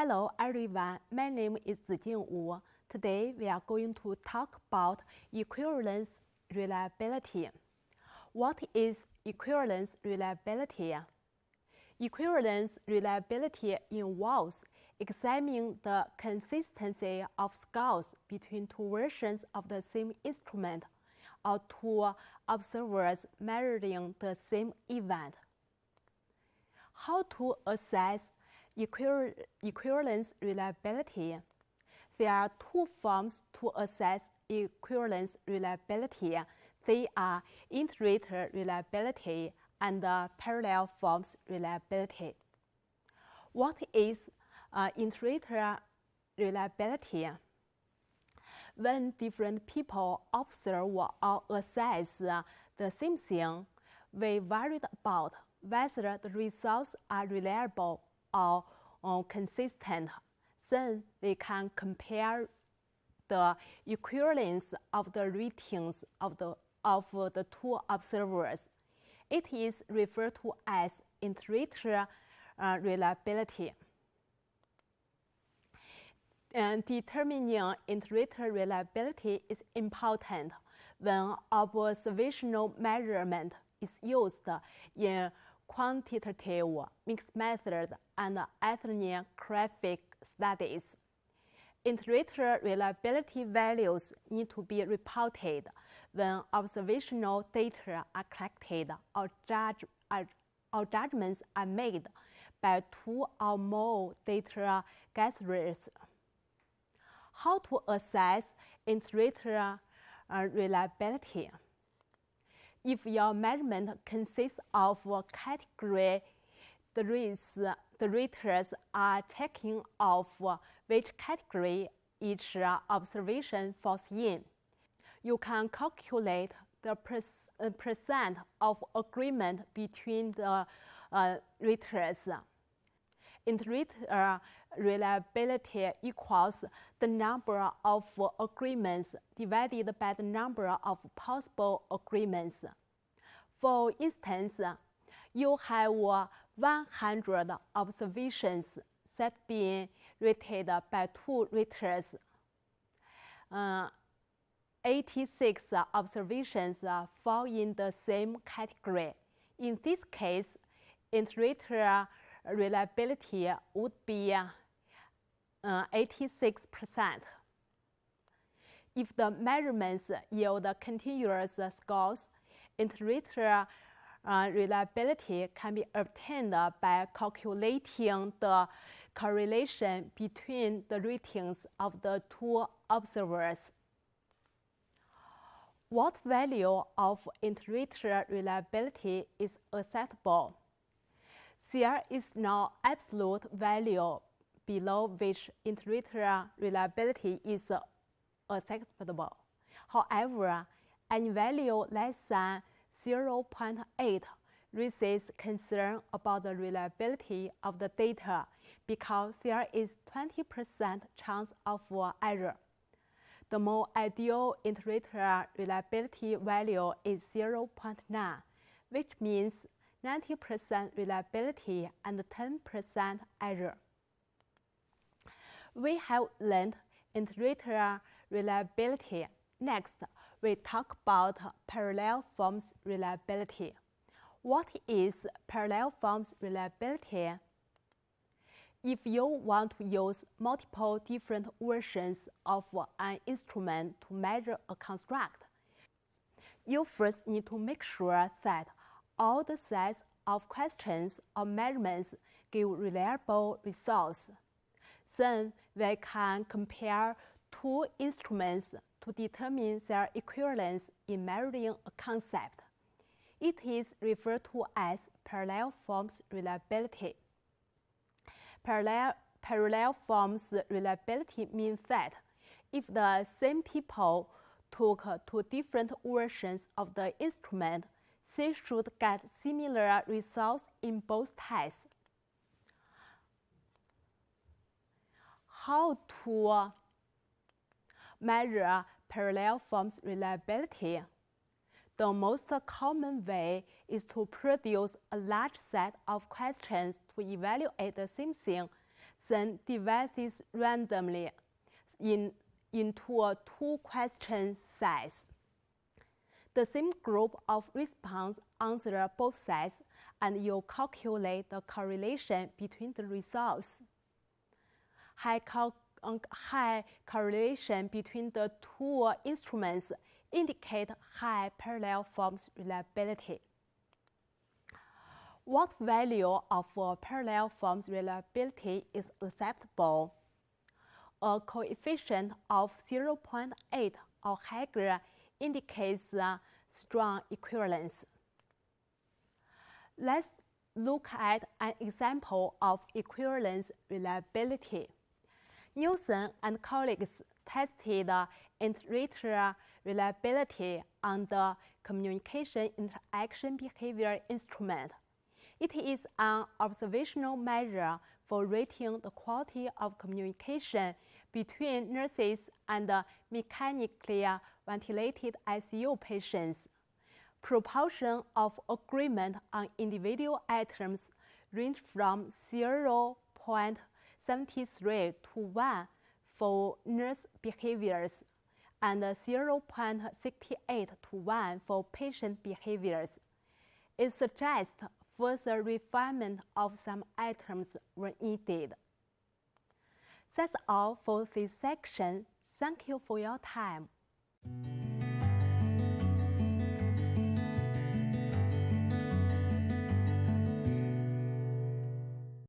Hello everyone, my name is Wu. Today we are going to talk about equivalence reliability. What is equivalence reliability? Equivalence reliability involves examining the consistency of scores between two versions of the same instrument or two observers measuring the same event. How to assess equivalence reliability? There are two forms to assess equivalence reliability. They are iterator reliability and parallel forms reliability. What is iterator reliability? When different people observe or assess the same thing, we worried about whether the results are reliable or consistent. Then we can compare the equivalence of the ratings of the two observers. It is referred to as iterator reliability. And determining iterator reliability is important when observational measurement is used in quantitative mixed method and ethnographic studies. Iterator reliability values need to be reported when observational data are collected or judgments are made by two or more data gatherers. How to assess iterator reliability? If your measurement consists of a category, the raters are checking off which category each observation falls in. You can calculate the percent of agreement between the raters. Iterator reliability equals the number of agreements divided by the number of possible agreements. For instance, you have 100 observations that being rated by two raters. 86 observations fall in the same category. In this case, iterator reliability would be 86%. If the measurements yield continuous scores, iterator reliability can be obtained by calculating the correlation between the ratings of the two observers. What value of iterator reliability is acceptable? There is no absolute value below which iterator reliability is acceptable. However, any value less than 0.8 raises concern about the reliability of the data because there is 20% chance of error. The more ideal iterator reliability value is 0.9, which means 90% reliability and 10% error. We have learned iterator reliability. Next, we talk about parallel forms reliability. What is parallel forms reliability? If you want to use multiple different versions of an instrument to measure a construct, you first need to make sure that all the sets of questions or measurements give reliable results. Then we can compare two instruments to determine their equivalence in measuring a concept. It is referred to as parallel forms reliability. Parallel forms reliability means that if the same people took two different versions of the instrument, they should get similar results in both tests. How to measure parallel forms reliability? The most common way is to produce a large set of questions to evaluate the same thing, then divides randomly into two question sets. The same group of response answer both sets, and you calculate the correlation between the results. High correlation between the two instruments indicate high parallel forms reliability. What value of parallel forms reliability is acceptable? A coefficient of 0.8 or higher indicates strong equivalence. Let's look at an example of equivalence reliability. Nielsen and colleagues tested iterator reliability on the communication interaction behavior instrument. It is an observational measure for rating the quality of communication between nurses and mechanically ventilated ICU patients. Proportion of agreement on individual items range from 0.73 to 1 for nurse behaviors and 0.68 to 1 for patient behaviors. It suggests further refinement of some items were needed. That's all for this section. Thank you for your time.